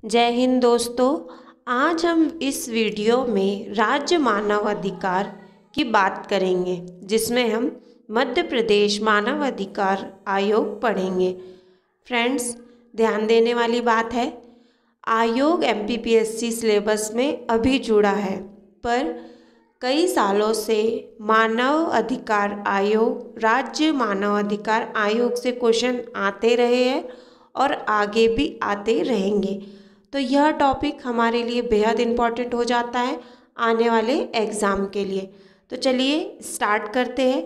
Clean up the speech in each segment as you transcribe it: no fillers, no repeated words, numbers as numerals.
जय हिंद दोस्तों। आज हम इस वीडियो में राज्य मानव अधिकार की बात करेंगे, जिसमें हम मध्य प्रदेश मानव अधिकार आयोग पढ़ेंगे। फ्रेंड्स, ध्यान देने वाली बात है, आयोग MPPSC सिलेबस में अभी जुड़ा है, पर कई सालों से मानव अधिकार आयोग, राज्य मानव अधिकार आयोग से क्वेश्चन आते रहे हैं और आगे भी आते रहेंगे। तो यह टॉपिक हमारे लिए बेहद इम्पॉर्टेंट हो जाता है आने वाले एग्ज़ाम के लिए। तो चलिए स्टार्ट करते हैं।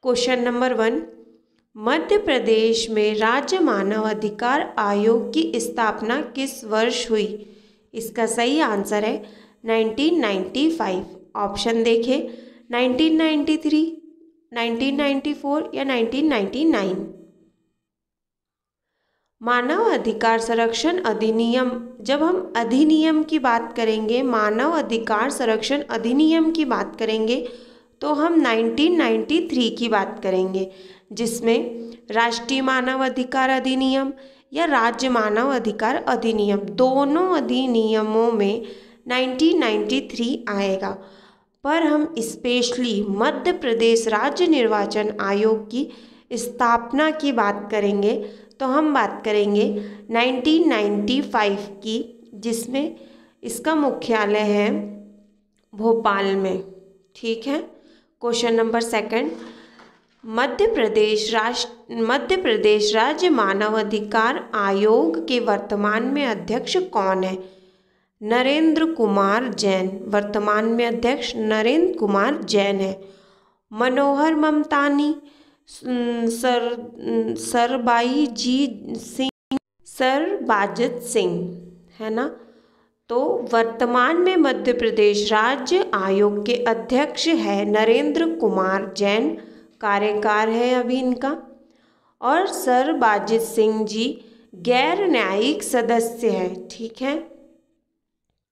क्वेश्चन नंबर 1, मध्य प्रदेश में राज्य मानव अधिकार आयोग की स्थापना किस वर्ष हुई? इसका सही आंसर है 1995। ऑप्शन देखें, 1993, 1994 या 1999। मानव अधिकार संरक्षण अधिनियम, जब हम अधिनियम की बात करेंगे, मानव अधिकार संरक्षण अधिनियम की बात करेंगे, तो हम 1993 की बात करेंगे, जिसमें राष्ट्रीय मानव अधिकार अधिनियम या राज्य मानव अधिकार अधिनियम, दोनों अधिनियमों में 1993 आएगा। पर हम स्पेशली मध्य प्रदेश राज्य निर्वाचन आयोग की स्थापना की बात करेंगे, तो हम बात करेंगे 1995 की, जिसमें इसका मुख्यालय है भोपाल में। ठीक है। क्वेश्चन नंबर 2, मध्य प्रदेश राज्य मानव अधिकार आयोग के वर्तमान में अध्यक्ष कौन है? नरेंद्र कुमार जैन। वर्तमान में अध्यक्ष नरेंद्र कुमार जैन है। मनोहर ममतानी, सरबाजित सिंह, है ना। तो वर्तमान में मध्य प्रदेश राज्य आयोग के अध्यक्ष है नरेंद्र कुमार जैन, कार्यकाल है अभी इनका। और सरबाजित सिंह जी गैर न्यायिक सदस्य है। ठीक है।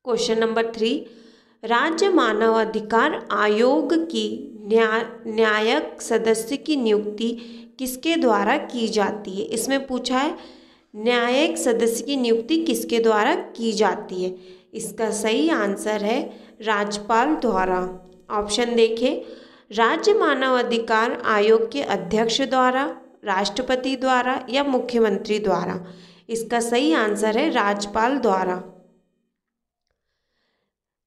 क्वेश्चन नंबर 3, राज्य मानव अधिकार आयोग की न्यायिक सदस्य की नियुक्ति किसके द्वारा की जाती है? इसमें पूछा है न्यायिक सदस्य की नियुक्ति किसके द्वारा की जाती है? इसका सही आंसर है राज्यपाल द्वारा। ऑप्शन देखें, राज्य मानव अधिकार आयोग के अध्यक्ष द्वारा, राष्ट्रपति द्वारा या मुख्यमंत्री द्वारा। इसका सही आंसर है राज्यपाल द्वारा।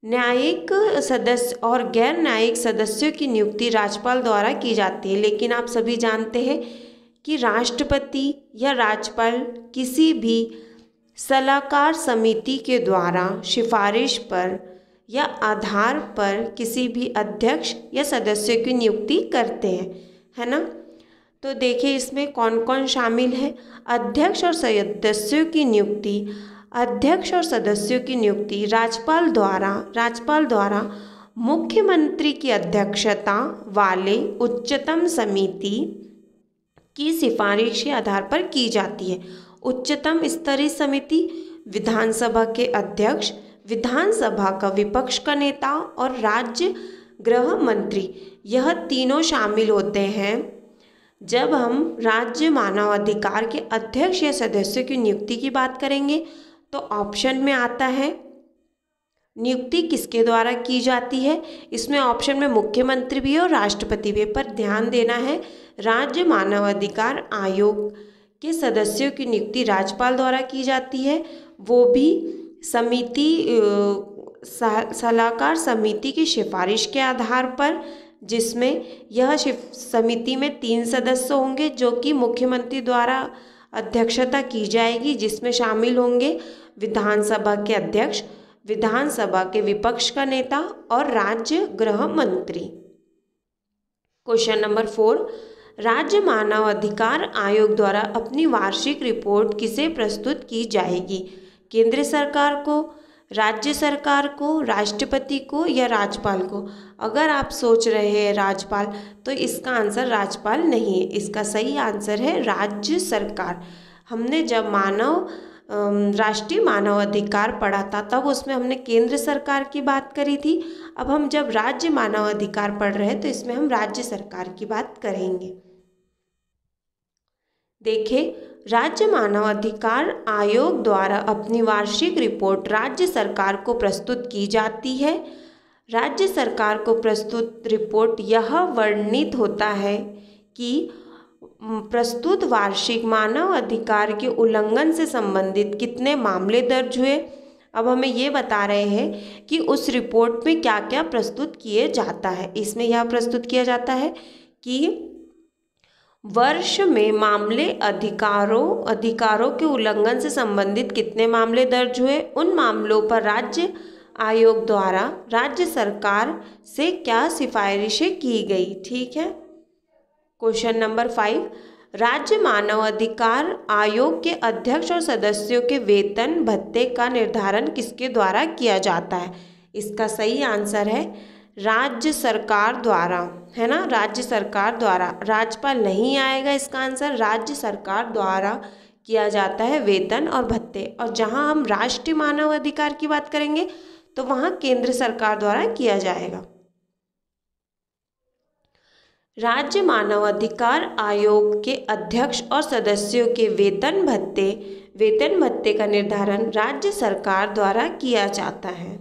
न्यायिक सदस्य और गैर न्यायिक सदस्यों की नियुक्ति राज्यपाल द्वारा की जाती है, लेकिन आप सभी जानते हैं कि राष्ट्रपति या राज्यपाल किसी भी सलाहकार समिति के द्वारा सिफारिश पर या आधार पर किसी भी अध्यक्ष या सदस्यों की नियुक्ति करते हैं, है ना। तो देखिए इसमें कौन कौन शामिल है। अध्यक्ष और सदस्यों की नियुक्ति, अध्यक्ष और सदस्यों की नियुक्ति राज्यपाल द्वारा मुख्यमंत्री की अध्यक्षता वाले उच्चतम समिति की सिफारिश के आधार पर की जाती है। उच्चतम स्तरीय समिति विधानसभा के अध्यक्ष, विधानसभा का विपक्ष का नेता और राज्य गृह मंत्री, यह तीनों शामिल होते हैं जब हम राज्य मानव अधिकार के अध्यक्ष या सदस्यों की नियुक्ति की बात करेंगे। तो ऑप्शन में आता है नियुक्ति किसके द्वारा की जाती है। इसमें ऑप्शन में मुख्यमंत्री भी है और राष्ट्रपति भी है, पर ध्यान देना है राज्य मानव अधिकार आयोग के सदस्यों की नियुक्ति राज्यपाल द्वारा की जाती है, वो भी समिति सलाहकार समिति की सिफारिश के आधार पर, जिसमें यह समिति में 3 सदस्य होंगे जो कि मुख्यमंत्री द्वारा अध्यक्षता की जाएगी, जिसमें शामिल होंगे विधानसभा के अध्यक्ष, विधानसभा के विपक्ष का नेता और राज्य गृह मंत्री। क्वेश्चन नंबर 4, राज्य मानव अधिकार आयोग द्वारा अपनी वार्षिक रिपोर्ट किसे प्रस्तुत की जाएगी? केंद्र सरकार को, राज्य सरकार को, राष्ट्रपति को या राज्यपाल को? अगर आप सोच रहे हैं राज्यपाल, तो इसका आंसर राज्यपाल नहीं है, इसका सही आंसर है राज्य सरकार। हमने जब राष्ट्रीय मानव अधिकार पढ़ा था, तब उसमें हमने केंद्र सरकार की बात करी थी। अब हम जब राज्य मानव अधिकार पढ़ रहे हैं, तो इसमें हम राज्य सरकार की बात करेंगे। देखिए, राज्य मानव अधिकार आयोग द्वारा अपनी वार्षिक रिपोर्ट राज्य सरकार को प्रस्तुत की जाती है। राज्य सरकार को प्रस्तुत रिपोर्ट यह वर्णित होता है कि प्रस्तुत वार्षिक मानव अधिकार के उल्लंघन से संबंधित कितने मामले दर्ज हुए। अब हमें ये बता रहे हैं कि उस रिपोर्ट में क्या क्या प्रस्तुत किए जाता है। इसमें यह प्रस्तुत किया जाता है कि वर्ष में मामले अधिकारों के उल्लंघन से संबंधित कितने मामले दर्ज हुए, उन मामलों पर राज्य आयोग द्वारा राज्य सरकार से क्या सिफारिशें की गई। ठीक है। क्वेश्चन नंबर 5, राज्य मानव अधिकार आयोग के अध्यक्ष और सदस्यों के वेतन भत्ते का निर्धारण किसके द्वारा किया जाता है। इसका सही आंसर है राज्य सरकार द्वारा, है ना, राज्य सरकार द्वारा। राज्यपाल नहीं आएगा इसका आंसर, राज्य सरकार द्वारा किया जाता है वेतन और भत्ते। और जहां हम राष्ट्रीय मानव अधिकार की बात करेंगे तो वहां केंद्र सरकार द्वारा किया जाएगा। राज्य मानव अधिकार आयोग के अध्यक्ष और सदस्यों के वेतन भत्ते का निर्धारण राज्य सरकार द्वारा किया जाता है।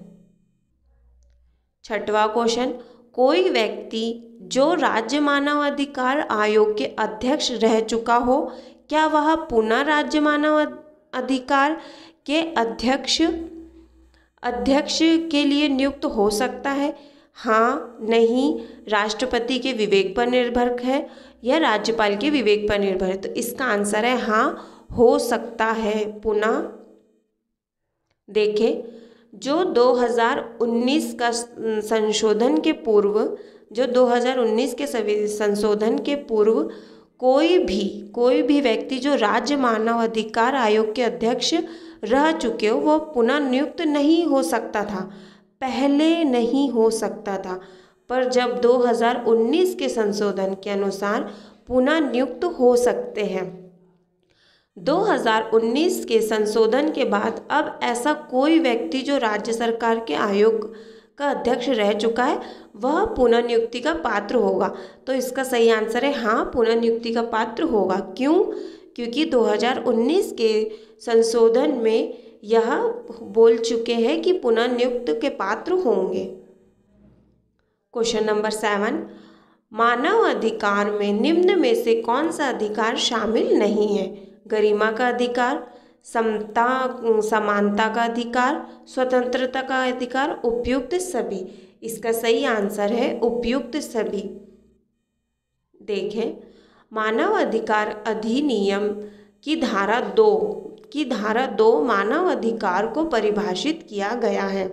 छठवां क्वेश्चन, कोई व्यक्ति जो राज्य मानव अधिकार आयोग के अध्यक्ष रह चुका हो, क्या वह पुनः राज्य मानव अधिकार के अध्यक्ष के लिए नियुक्त हो सकता है? हाँ, नहीं, राष्ट्रपति के विवेक पर निर्भर है या राज्यपाल के विवेक पर निर्भर है। तो इसका आंसर है हाँ, हो सकता है पुनः। देखें, जो 2019 का संशोधन के पूर्व, जो 2019 के संशोधन के पूर्व कोई भी व्यक्ति जो राज्य मानव अधिकार आयोग के अध्यक्ष रह चुके हो वो पुनः नियुक्त नहीं हो सकता था, पहले नहीं हो सकता था, पर जब 2019 के संशोधन के अनुसार पुनः नियुक्त हो सकते हैं। 2019 के संशोधन के बाद अब ऐसा कोई व्यक्ति जो राज्य सरकार के आयोग का अध्यक्ष रह चुका है वह पुनः नियुक्ति का पात्र होगा। तो इसका सही आंसर है हाँ, पुनः नियुक्ति का पात्र होगा। क्यों? क्योंकि 2019 के संशोधन में यह बोल चुके हैं कि पुनः नियुक्त के पात्र होंगे। क्वेश्चन नंबर 7, मानव अधिकार में निम्न में से कौन सा अधिकार शामिल नहीं है? गरिमा का अधिकार, समता समानता का अधिकार, स्वतंत्रता का अधिकार, उपयुक्त सभी। इसका सही आंसर है उपयुक्त सभी। देखें, मानव अधिकार अधिनियम की धारा 2 मानव अधिकार को परिभाषित किया गया है।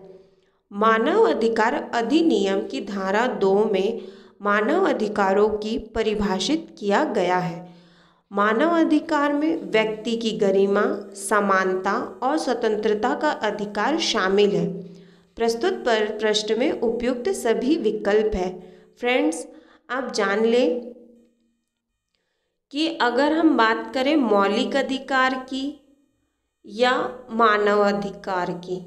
मानव अधिकार अधिनियम की धारा 2 में मानव अधिकारों की परिभाषित किया गया है। मानव अधिकार में व्यक्ति की गरिमा, समानता और स्वतंत्रता का अधिकार शामिल है। प्रस्तुत प्रश्न में उपयुक्त सभी विकल्प है। फ्रेंड्स, आप जान लें कि अगर हम बात करें मौलिक अधिकार की या मानव अधिकार की,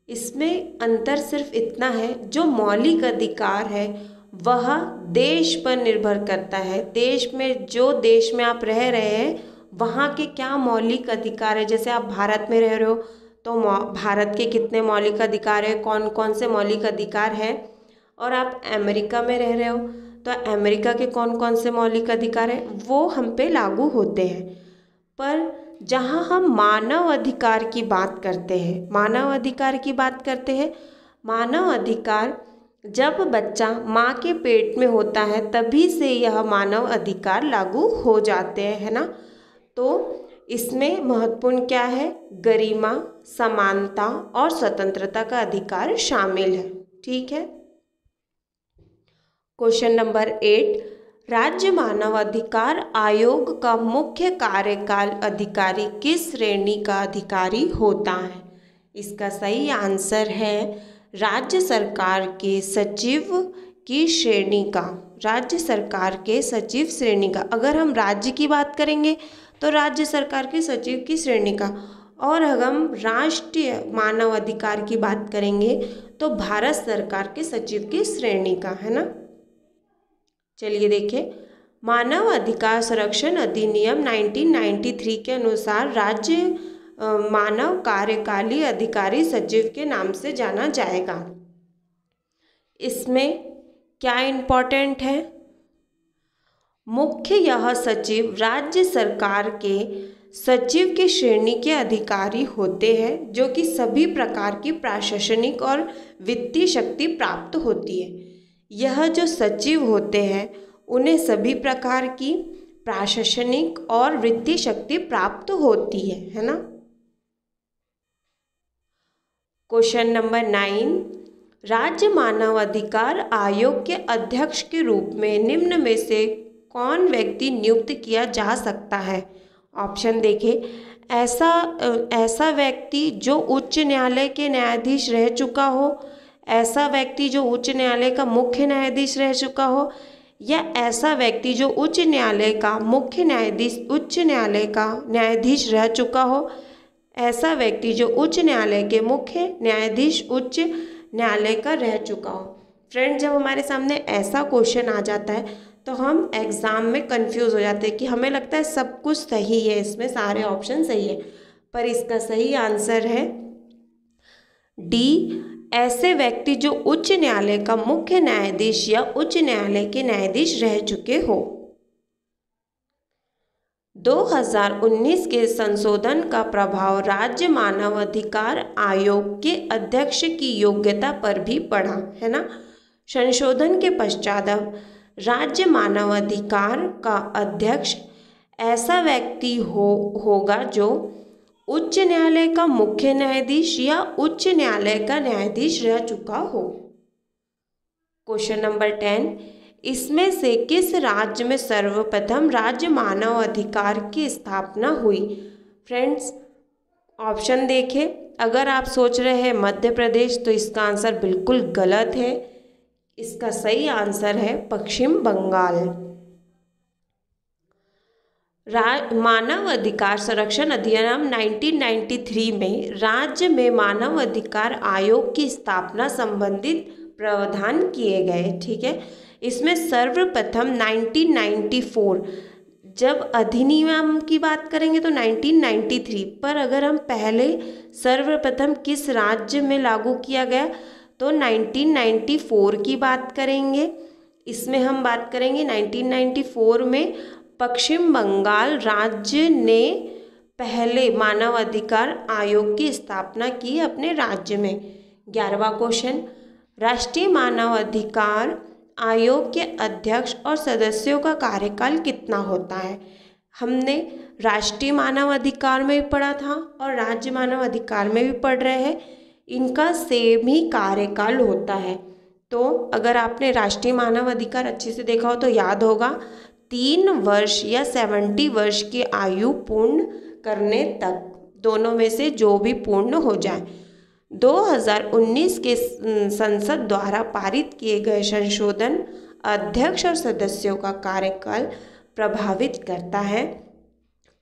इसमें अंतर सिर्फ इतना है, जो मौलिक अधिकार है वह देश पर निर्भर करता है। देश में आप रह रहे हैं वहाँ के क्या मौलिक अधिकार है। जैसे आप भारत में रह रहे हो तो भारत के कितने मौलिक अधिकार है, कौन कौन से मौलिक अधिकार है, और आप अमेरिका में रह रहे हो तो अमेरिका के कौन कौन से मौलिक अधिकार है, वो हम पे लागू होते हैं। पर जहाँ हम मानव अधिकार की बात करते हैं, मानव अधिकार जब बच्चा माँ के पेट में होता है तभी से यह मानव अधिकार लागू हो जाते हैं, है ना। तो इसमें महत्वपूर्ण क्या है? गरिमा, समानता और स्वतंत्रता का अधिकार शामिल है। ठीक है। क्वेश्चन नंबर 8, राज्य मानव अधिकार आयोग का मुख्य कार्यकाल अधिकारी किस श्रेणी का अधिकारी होता है? इसका सही आंसर है राज्य सरकार के सचिव की श्रेणी का। राज्य सरकार के सचिव श्रेणी का। अगर हम राज्य की बात करेंगे तो राज्य सरकार के सचिव की श्रेणी का, और अगर हम राष्ट्रीय मानव अधिकार की बात करेंगे तो भारत सरकार के सचिव की श्रेणी का, है ना। चलिए देखें, मानव अधिकार संरक्षण अधिनियम 1993 के अनुसार राज्य मानव कार्यकाली अधिकारी सचिव के नाम से जाना जाएगा। इसमें क्या इम्पोर्टेंट है? मुख्य यह सचिव राज्य सरकार के सचिव की श्रेणी के अधिकारी होते हैं जो कि सभी प्रकार की प्रशासनिक और वित्तीय शक्ति प्राप्त होती है। यह जो सचिव होते हैं उन्हें सभी प्रकार की प्रशासनिक और वित्तीय शक्ति प्राप्त होती है ना। क्वेश्चन नंबर 9, राज्य मानव अधिकार आयोग के अध्यक्ष के रूप में निम्न में से कौन व्यक्ति नियुक्त किया जा सकता है? ऑप्शन देखिए, ऐसा व्यक्ति जो उच्च न्यायालय के न्यायाधीश रह चुका हो, ऐसा व्यक्ति जो उच्च न्यायालय का मुख्य न्यायाधीश रह चुका हो, या ऐसा व्यक्ति जो उच्च न्यायालय का मुख्य न्यायाधीश उच्च न्यायालय का न्यायाधीश रह चुका हो, ऐसा व्यक्ति जो उच्च न्यायालय के मुख्य न्यायाधीश उच्च न्यायालय का रह चुका हो। फ्रेंड, जब हमारे सामने ऐसा क्वेश्चन आ जाता है तो हम एग्ज़ाम में कंफ्यूज हो जाते हैं कि हमें लगता है सब कुछ सही है, इसमें सारे ऑप्शन सही है, पर इसका सही आंसर है डी, ऐसे व्यक्ति जो उच्च न्यायालय का मुख्य न्यायाधीश या उच्च न्यायालय के न्यायाधीश रह चुके हो। 2019 के संशोधन का प्रभाव राज्य मानव अधिकार आयोग के अध्यक्ष की योग्यता पर भी पड़ा है ना। संशोधन के पश्चात अब राज्य मानव अधिकार का अध्यक्ष ऐसा व्यक्ति होगा जो उच्च न्यायालय का मुख्य न्यायाधीश या उच्च न्यायालय का न्यायाधीश रह चुका हो। क्वेश्चन नंबर 10, इसमें से किस राज्य में सर्वप्रथम राज्य मानव अधिकार की स्थापना हुई? फ्रेंड्स, ऑप्शन देखें। अगर आप सोच रहे हैं मध्य प्रदेश तो इसका आंसर बिल्कुल गलत है। इसका सही आंसर है पश्चिम बंगाल। मानव अधिकार संरक्षण अधिनियम 1993 में राज्य में मानव अधिकार आयोग की स्थापना संबंधित प्रावधान किए गए। ठीक है, इसमें सर्वप्रथम 1994, जब अधिनियम की बात करेंगे तो 1993, पर अगर हम पहले सर्वप्रथम किस राज्य में लागू किया गया तो 1994 की बात करेंगे। इसमें हम बात करेंगे 1994 में पश्चिम बंगाल राज्य ने पहले मानव अधिकार आयोग की स्थापना की अपने राज्य में। 11वां क्वेश्चन, राष्ट्रीय मानव अधिकार आयोग के अध्यक्ष और सदस्यों का कार्यकाल कितना होता है? हमने राष्ट्रीय मानव अधिकार में भी पढ़ा था और राज्य मानव अधिकार में भी पढ़ रहे हैं, इनका सेम ही कार्यकाल होता है। तो अगर आपने राष्ट्रीय मानव अधिकार अच्छे से देखा हो तो याद होगा 3 वर्ष या 70 वर्ष की आयु पूर्ण करने तक, दोनों में से जो भी पूर्ण हो जाए। 2019 के संसद द्वारा पारित किए गए संशोधन अध्यक्ष और सदस्यों का कार्यकाल प्रभावित करता है।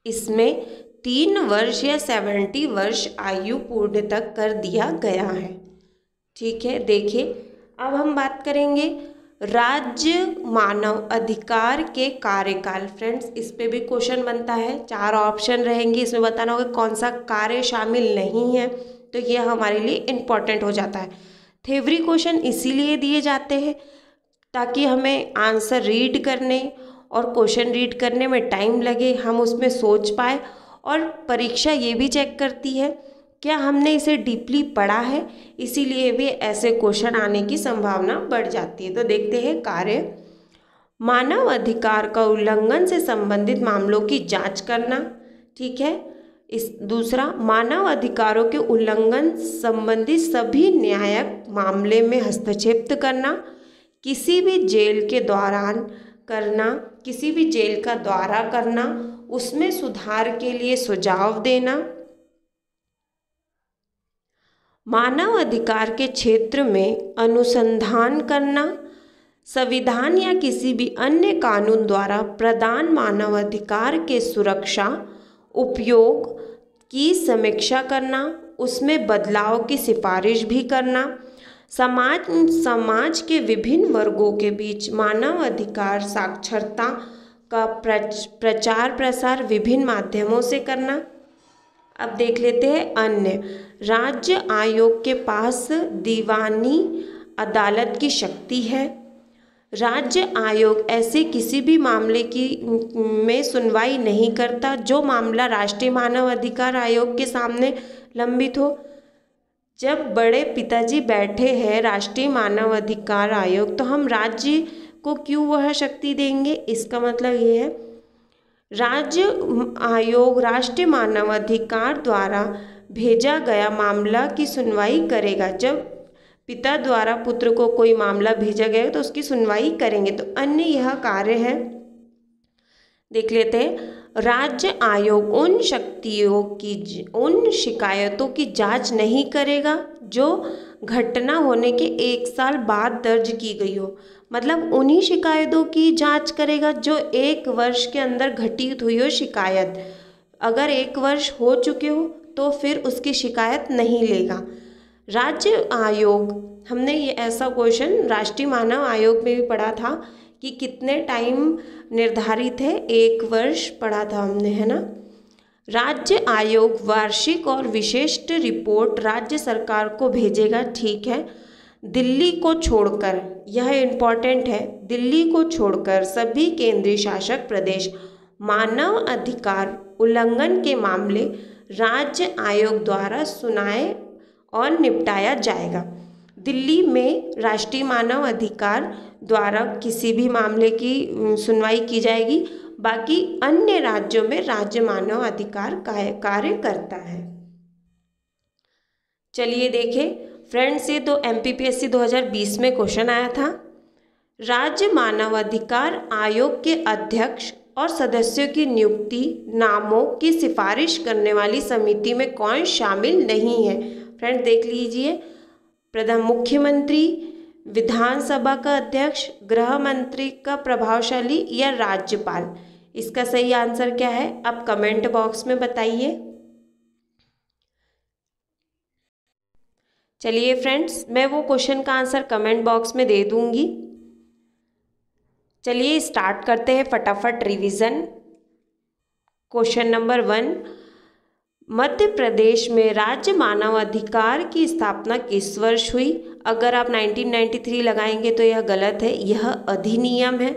इसमें 3 वर्ष या 70 वर्ष आयु पूर्ण तक कर दिया गया है। ठीक है, देखिए अब हम बात करेंगे राज्य मानव अधिकार के कार्यकाल। फ्रेंड्स, इस पे भी क्वेश्चन बनता है, 4 ऑप्शन रहेंगे, इसमें बताना होगा कौन सा कार्य शामिल नहीं है, तो ये हमारे लिए इम्पॉर्टेंट हो जाता है। थ्योरी क्वेश्चन इसीलिए दिए जाते हैं ताकि हमें आंसर रीड करने और क्वेश्चन रीड करने में टाइम लगे, हम उसमें सोच पाए, और परीक्षा ये भी चेक करती है क्या हमने इसे डीपली पढ़ा है, इसीलिए भी ऐसे क्वेश्चन आने की संभावना बढ़ जाती है। तो देखते हैं कार्य। मानव अधिकार का उल्लंघन से संबंधित मामलों की जांच करना। ठीक है, इस दूसरा, मानव अधिकारों के उल्लंघन संबंधी सभी न्यायिक मामले में हस्तक्षेप करना, किसी भी जेल के दौरान करना, किसी भी जेल का दौरा करना, उसमें सुधार के लिए सुझाव देना, मानव अधिकार के क्षेत्र में अनुसंधान करना, संविधान या किसी भी अन्य कानून द्वारा प्रदान मानव अधिकार के सुरक्षा उपयोग की समीक्षा करना, उसमें बदलाव की सिफारिश भी करना, समाज के विभिन्न वर्गों के बीच मानव अधिकार साक्षरता का प्रचार प्रसार विभिन्न माध्यमों से करना। अब देख लेते हैं अन्य। राज्य आयोग के पास दीवानी अदालत की शक्ति है। राज्य आयोग ऐसे किसी भी मामले की में सुनवाई नहीं करता जो मामला राष्ट्रीय मानव अधिकार आयोग के सामने लंबित हो। जब बड़े पिताजी बैठे हैं राष्ट्रीय मानव अधिकार आयोग, तो हम राज्य को क्यों वह शक्ति देंगे? इसका मतलब ये है राज्य आयोग राष्ट्रीय मानव अधिकार द्वारा भेजा गया मामला की सुनवाई करेगा। जब पिता द्वारा पुत्र को कोई मामला भेजा गया तो उसकी सुनवाई करेंगे। तो अन्य यह कार्य है। देख लेते हैं। राज्य आयोग उन शिकायतों की जांच नहीं करेगा जो घटना होने के 1 साल बाद दर्ज की गई हो। मतलब उन्हीं शिकायतों की जांच करेगा जो 1 वर्ष के अंदर घटित हुई हो शिकायत। अगर 1 वर्ष हो चुके हो तो फिर उसकी शिकायत नहीं लेगा। राज्य आयोग, हमने ये ऐसा क्वेश्चन राष्ट्रीय मानव आयोग में भी पढ़ा था कि कितने टाइम निर्धारित है, 1 वर्ष पढ़ा था हमने, है ना। राज्य आयोग वार्षिक और विशिष्ट रिपोर्ट राज्य सरकार को भेजेगा, ठीक है। दिल्ली को छोड़कर, यह इम्पॉर्टेंट है, दिल्ली को छोड़कर सभी केंद्रीय शासक प्रदेश मानव अधिकार उल्लंघन के मामले राज्य आयोग द्वारा सुनाए और निपटाया जाएगा। दिल्ली में राष्ट्रीय मानव अधिकार द्वारा किसी भी मामले की सुनवाई की जाएगी। बाकी अन्य राज्यों में राज्य मानव अधिकार कार्य करता है। चलिए देखें फ्रेंड्स, ये तो MPPSC 2020 में क्वेश्चन आया था। राज्य मानव अधिकार आयोग के अध्यक्ष और सदस्यों की नियुक्ति नामों की सिफारिश करने वाली समिति में कौन शामिल नहीं है? फ्रेंड्स देख लीजिए, प्रधान मुख्यमंत्री, विधानसभा का अध्यक्ष, गृह मंत्री का प्रभावशाली या राज्यपाल। इसका सही आंसर क्या है? आप कमेंट बॉक्स में बताइए। चलिए फ्रेंड्स, मैं वो क्वेश्चन का आंसर कमेंट बॉक्स में दे दूंगी। चलिए स्टार्ट करते हैं फटाफट revision. Question number 1, Madhya Pradesh में राज्य मानव अधिकार की स्थापना किस वर्ष हुई? अगर आप 1993 लगाएंगे तो यह गलत है, यह अधिनियम है,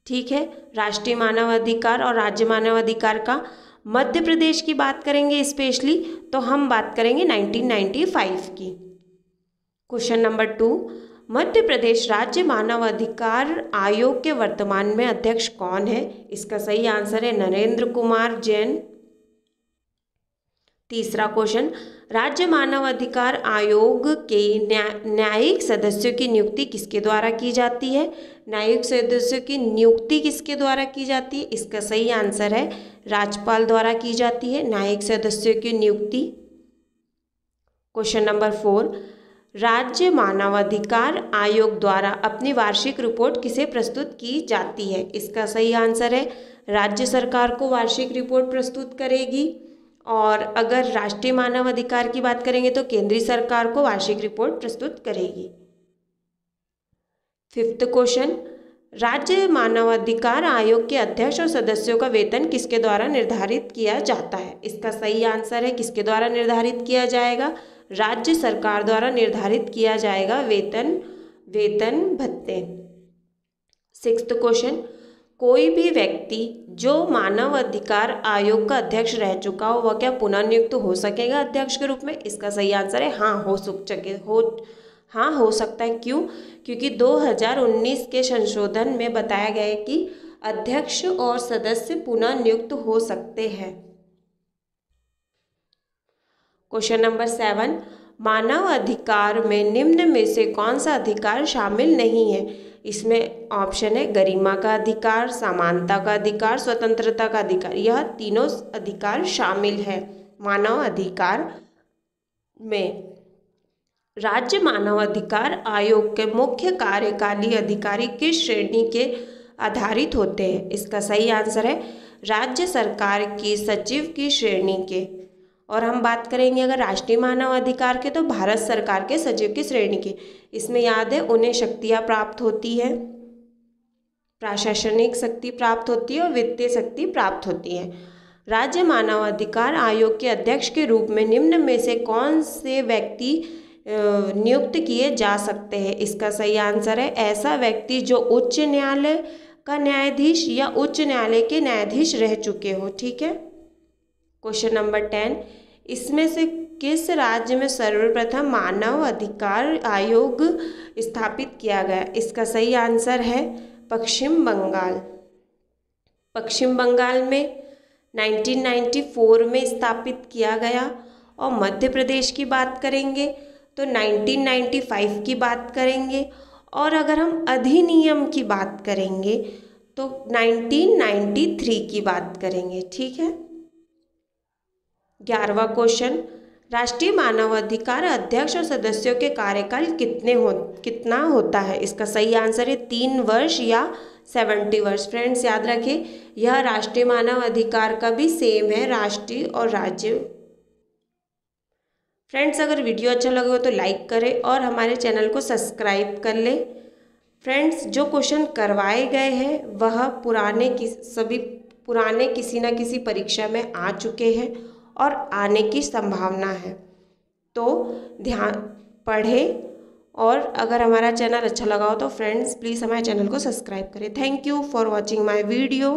ठीक है। राष्ट्रीय मानव अधिकार और राज्य मानव अधिकार का मध्य प्रदेश की बात करेंगे स्पेशली, तो हम बात करेंगे 1995 की। क्वेश्चन नंबर 2, मध्य प्रदेश राज्य मानव अधिकार आयोग के वर्तमान में अध्यक्ष कौन है? इसका सही आंसर है नरेंद्र कुमार जैन। तीसरा क्वेश्चन, राज्य मानव अधिकार आयोग के न्यायिक सदस्यों की नियुक्ति किसके द्वारा की जाती है? न्यायिक सदस्यों की नियुक्ति किसके द्वारा की जाती है? इसका सही आंसर है राज्यपाल द्वारा की जाती है न्यायिक सदस्यों की नियुक्ति। क्वेश्चन नंबर 4, राज्य मानव अधिकार आयोग द्वारा अपनी वार्षिक रिपोर्ट किसे प्रस्तुत की जाती है? इसका सही आंसर है राज्य सरकार को वार्षिक रिपोर्ट प्रस्तुत करेगी। और अगर राष्ट्रीय मानव अधिकार की बात करेंगे तो केंद्रीय सरकार को वार्षिक रिपोर्ट प्रस्तुत करेगी। 5th क्वेश्चन, राज्य मानव अधिकार आयोग के अध्यक्ष और सदस्यों का वेतन किसके द्वारा निर्धारित किया जाता है? इसका सही आंसर है किसके द्वारा निर्धारित किया जाएगा? राज्य सरकार द्वारा निर्धारित किया जाएगा वेतन भत्ते। 6th क्वेश्चन, कोई भी व्यक्ति जो मानव अधिकार आयोग का अध्यक्ष रह चुका हो वह क्या पुनः नियुक्त हो सकेगा अध्यक्ष के रूप में? इसका सही आंसर है हाँ, हो सकता है। क्यों? क्योंकि 2019 के संशोधन में बताया गया है कि अध्यक्ष और सदस्य पुनः नियुक्त हो सकते हैं। क्वेश्चन नंबर 7, मानव अधिकार में निम्न में से कौन सा अधिकार शामिल नहीं है? इसमें ऑप्शन है गरिमा का अधिकार, समानता का अधिकार, स्वतंत्रता का अधिकार। यह तीनों अधिकार शामिल है मानव अधिकार में। राज्य मानव अधिकार आयोग के मुख्य कार्यकारी अधिकारी किस श्रेणी के आधारित होते हैं? इसका सही आंसर है राज्य सरकार की सचिव की श्रेणी के। और हम बात करेंगे अगर राष्ट्रीय मानव अधिकार के तो भारत सरकार के सचिव की श्रेणी की। इसमें याद है उन्हें शक्तियाँ प्राप्त होती है। प्रशासनिक शक्ति प्राप्त होती है और वित्तीय शक्ति प्राप्त होती है। राज्य मानवाधिकार आयोग के अध्यक्ष के रूप में निम्न में से कौन से व्यक्ति नियुक्त किए जा सकते हैं? इसका सही आंसर है ऐसा व्यक्ति जो उच्च न्यायालय का न्यायाधीश या उच्च न्यायालय के न्यायाधीश रह चुके हो। ठीक है। क्वेश्चन नंबर 10, इसमें से किस राज्य में सर्वप्रथम मानव अधिकार आयोग स्थापित किया गया? इसका सही आंसर है पश्चिम बंगाल। पश्चिम बंगाल में 1994 में स्थापित किया गया। और मध्य प्रदेश की बात करेंगे तो 1995 की बात करेंगे। और अगर हम अधिनियम की बात करेंगे तो 1993 की बात करेंगे। ठीक है। 11वां क्वेश्चन, राष्ट्रीय मानवाधिकार अध्यक्ष और सदस्यों के कार्यकाल कितना होता है? इसका सही आंसर है 3 वर्ष या 70 वर्ष। फ्रेंड्स याद रखें, यह राष्ट्रीय मानव अधिकार का भी सेम है, राष्ट्रीय और राज्य। फ्रेंड्स अगर वीडियो अच्छा लगे हो तो लाइक करें और हमारे चैनल को सब्सक्राइब कर लें। फ्रेंड्स जो क्वेश्चन करवाए गए हैं वह पुराने किसी न किसी परीक्षा में आ चुके हैं और आने की संभावना है, तो ध्यान पढ़ें। और अगर हमारा चैनल अच्छा लगा हो तो फ्रेंड्स प्लीज़ हमारे चैनल को सब्सक्राइब करें। Thank you for watching my video.